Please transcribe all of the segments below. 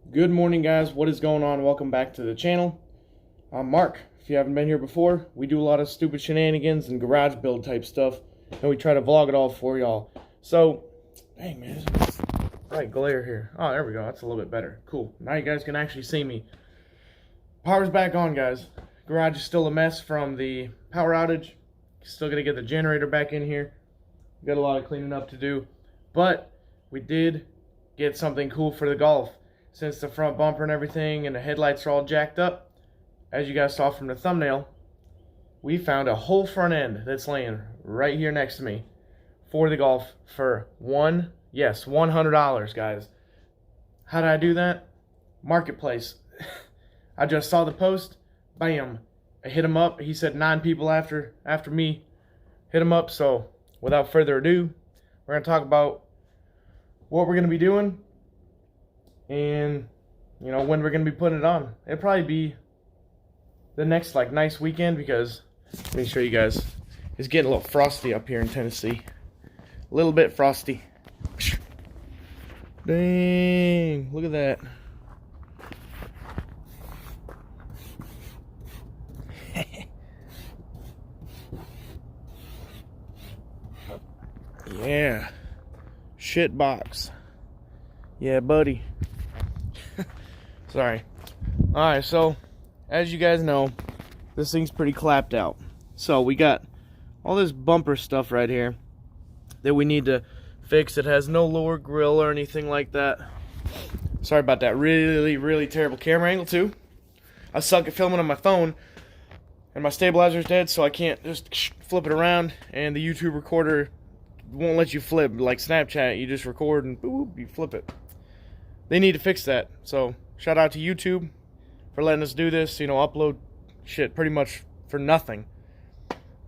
Good morning, guys. What is going on? Welcome back to the channel. I'm Mark. If you haven't been here before, we do a lot of stupid shenanigans and garage build type stuff, and we try to vlog it all for y'all. So, dang man, there's bright glare here. Oh, there we go. That's a little bit better. Cool. Now you guys can actually see me. Power's back on, guys. Garage is still a mess from the power outage. Still gonna get the generator back in here. Got a lot of cleaning up to do, but we did get something cool for the Golf. Since the front bumper and everything and the headlights are all jacked up, as you guys saw from the thumbnail, we found a whole front end that's laying right here next to me for the Golf for $100, guys. How did I do that? Marketplace. I just saw the post, bam, I hit him up. He said 9 people after me hit him up. So without further ado, we're gonna talk about what we're gonna be doing and when we're gonna be putting it on. It'll probably be the next nice weekend, because let me show you guys, it's getting a little frosty up here in Tennessee. A little bit frosty. Dang, look at that. Yeah, SHITBOX. Yeah, buddy. Sorry. Alright, so as you guys know, this thing's pretty clapped out. So we got all this bumper stuff right here that we need to fix. It has no lower grill or anything like that. Sorry about that really terrible camera angle too. I suck at filming on my phone, and my stabilizer's dead, so I can't just flip it around, and the YouTube recorder won't let you flip. Like Snapchat, you just record and boop, you flip it. They need to fix that. So shout out to YouTube for letting us do this, upload shit pretty much for nothing.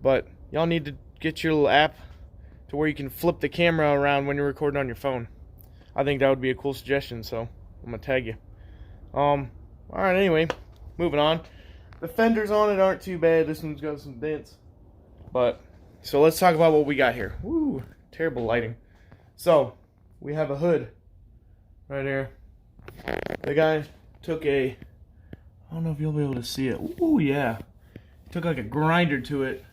But y'all need to get your little app to where you can flip the camera around when you're recording on your phone. I think that would be a cool suggestion, so I'm gonna tag you. Alright, anyway, moving on. The fenders on it aren't too bad. This one's got some dents. But so let's talk about what we got here. Woo, terrible lighting. So we have a hood right here. The guy took I don't know if you'll be able to see it. Ooh, yeah. Took like a grinder to it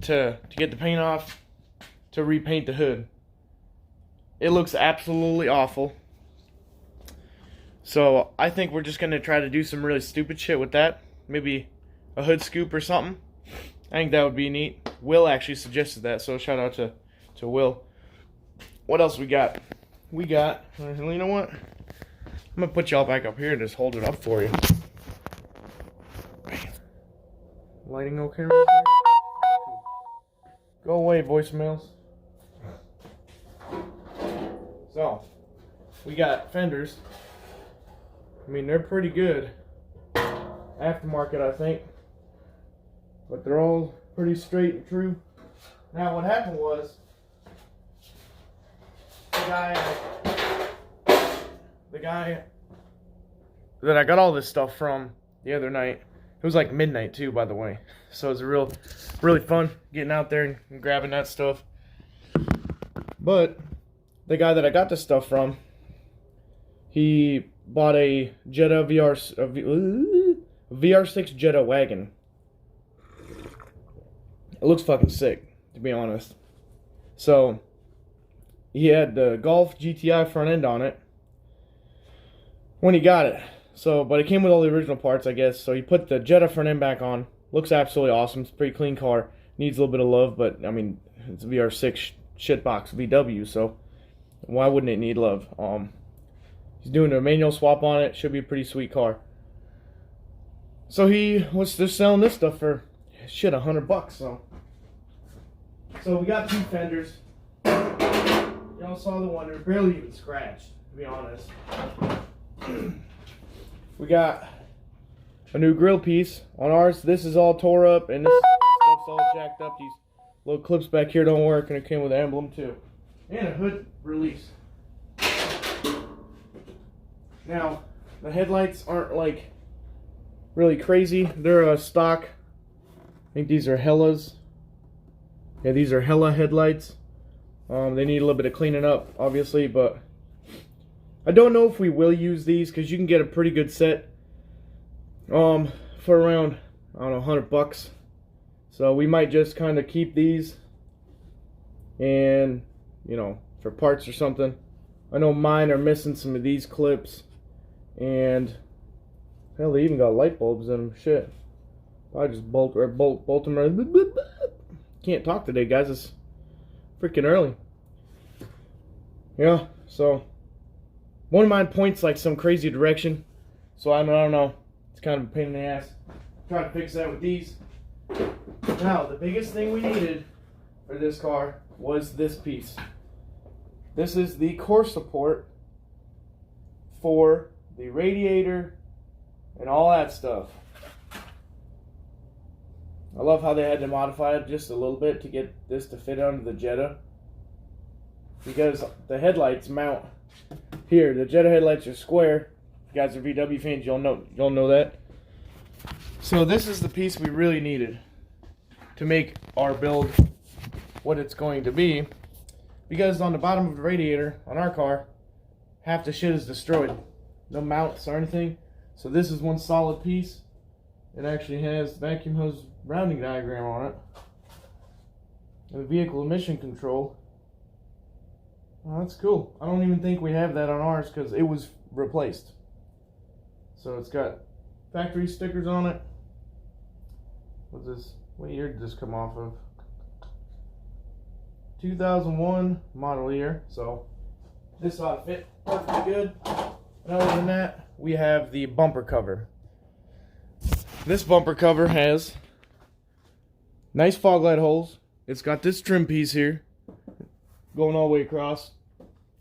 to get the paint off, to repaint the hood. It looks absolutely awful. So I think we're just gonna try to do some really stupid shit with that. Maybe a hood scoop or something. I think that would be neat. Will actually suggested that, so shout out to Will. What else we got? We got, you know what? I'm gonna put y'all back up here and just hold it up for you. Lighting okay right there? Go away, voicemails. So, we got fenders. I mean, they're pretty good. Aftermarket, I think. But they're all pretty straight and true. Now, what happened was, the guy that I got all this stuff from the other night, it was like midnight too, by the way. So it was really fun getting out there and grabbing that stuff. But the guy that I got this stuff from, he bought a Jetta VR6 Jetta wagon. It looks fucking sick, to be honest. So he had the Golf GTI front end on it when he got it. So, but it came with all the original parts, I guess. So he put the Jetta front end back on. Looks absolutely awesome. It's a pretty clean car. Needs a little bit of love, but I mean, it's a VR6 SHITBOX VW, so why wouldn't it need love? He's doing a manual swap on it. Should be a pretty sweet car. So he was just selling this stuff for shit $100. So we got 2 fenders. Y'all saw the one. They're barely even scratched, to be honest. We got a new grill piece on ours. This is all tore up, and this stuff's all jacked up. These little clips back here don't work, and it came with an emblem too, and a hood release. Now the headlights aren't like really crazy. They're a stock. I think these are Hellas. Yeah, these are Hella headlights. They need a little bit of cleaning up, obviously, but I don't know if we will use these because you can get a pretty good set for around, I don't know, $100. So we might just kind of keep these and, you know, for parts or something. I know mine are missing some of these clips, and hell, they even got light bulbs in them. Shit. I just bolt them right. Can't talk today, guys. It's freaking early. Yeah, so one of mine points like some crazy direction, so I don't know. It's kind of a pain in the ass. Try to fix that with these. Now, the biggest thing we needed for this car was this piece. This is the core support for the radiator and all that stuff. I love how they had to modify it just a little bit to get this to fit under the Jetta, because the headlights mount here. The Jetta headlights are square. If you guys are VW fans, you'll know that. So this is the piece we really needed to make our build what it's going to be, because on the bottom of the radiator on our car, half the shit is destroyed. No mounts or anything. So this is one solid piece. It actually has vacuum hose rounding diagram on it. And the vehicle emission control. Oh, that's cool. I don't even think we have that on ours because it was replaced. So it's got factory stickers on it. What's this? What year did this come off of? 2001 model year. So this ought to fit perfectly good. And other than that, we have the bumper cover. This bumper cover has nice fog light holes. It's got this trim piece here going all the way across,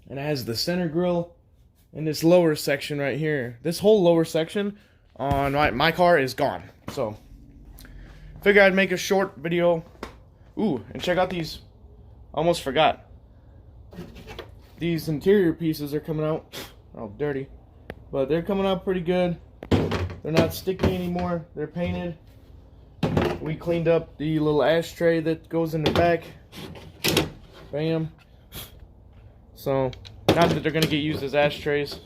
and it has the center grille and this lower section right here. This whole lower section on my car is gone. So figure I'd make a short video. Ooh, and check out these. Almost forgot. These interior pieces are coming out. Oh, dirty. But they're coming out pretty good. They're not sticky anymore. They're painted. We cleaned up the little ashtray that goes in the back. Bam. So, not that they're going to get used as ashtrays.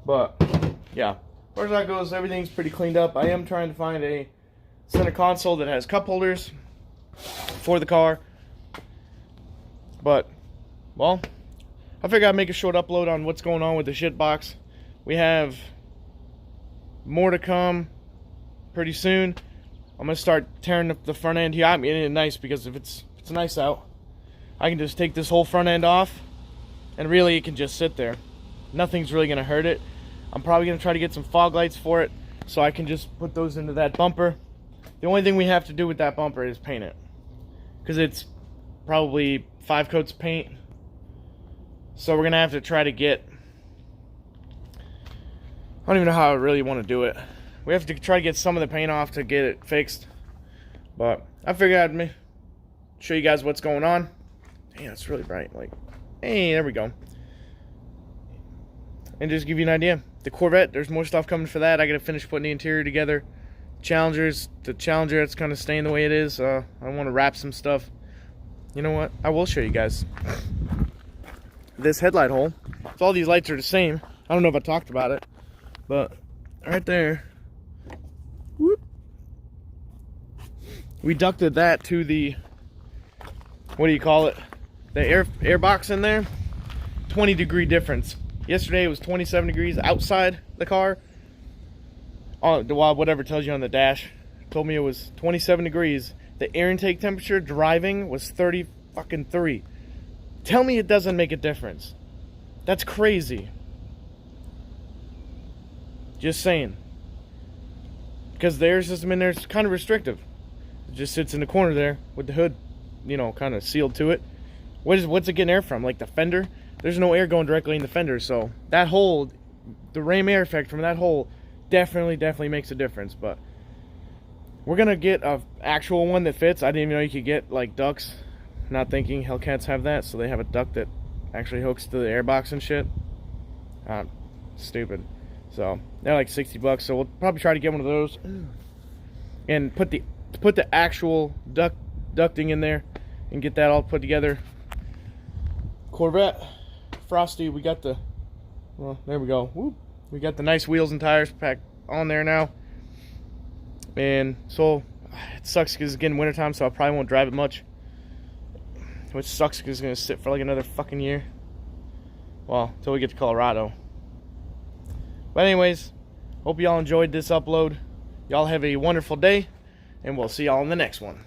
But, yeah. As far as that goes, everything's pretty cleaned up. I am trying to find a center console that has cup holders for the car. But, well, I figured I'd make a short upload on what's going on with the SHITBOX. We have more to come pretty soon. I'm going to start tearing up the front end here. I mean, it's nice because if it's nice out, I can just take this whole front end off, and really it can just sit there. Nothing's really going to hurt it. I'm probably going to try to get some fog lights for it, so I can just put those into that bumper. The only thing we have to do with that bumper is paint it, because it's probably 5 coats of paint. So we're going to have to try to get, I don't even know how I really want to do it. We have to try to get some of the paint off to get it fixed. But I figured I'd show you guys what's going on. Damn, it's really bright. Like, hey, there we go. And just give you an idea. The Corvette, there's more stuff coming for that. I got to finish putting the interior together. The Challenger, it's kind of staying the way it is. I want to wrap some stuff. You know what? I will show you guys this headlight hole. So all these lights are the same. I don't know if I talked about it, but right there, whoop, we ducted that to the, what do you call it, the air box in there. 20-degree difference. Yesterday it was 27 degrees outside the car. Well, whatever tells you on the dash told me it was 27 degrees. The air intake temperature driving was 33. Tell me it doesn't make a difference. That's crazy. Just saying. Because the air system in there is kind of restrictive. It just sits in the corner there with the hood, you know, kind of sealed to it. What's it getting air from? Like the fender? There's no air going directly in the fender, so that hole, the ram air effect from that hole definitely makes a difference. But we're gonna get a actual one that fits. I didn't even know you could get like ducts. Not thinking Hellcats have that, so they have a duct that actually hooks to the airbox and shit. Stupid. So they're like $60, so we'll probably try to get one of those and put the actual ducting in there and get that all put together. Corvette, Frosty. We got the, well, there we go. Woo. We got the nice wheels and tires packed on there now. And so it sucks because it's getting wintertime, so I probably won't drive it much. Which sucks because it's going to sit for like another fucking year. Well, until we get to Colorado. But anyways, hope y'all enjoyed this upload. Y'all have a wonderful day, and we'll see y'all in the next one.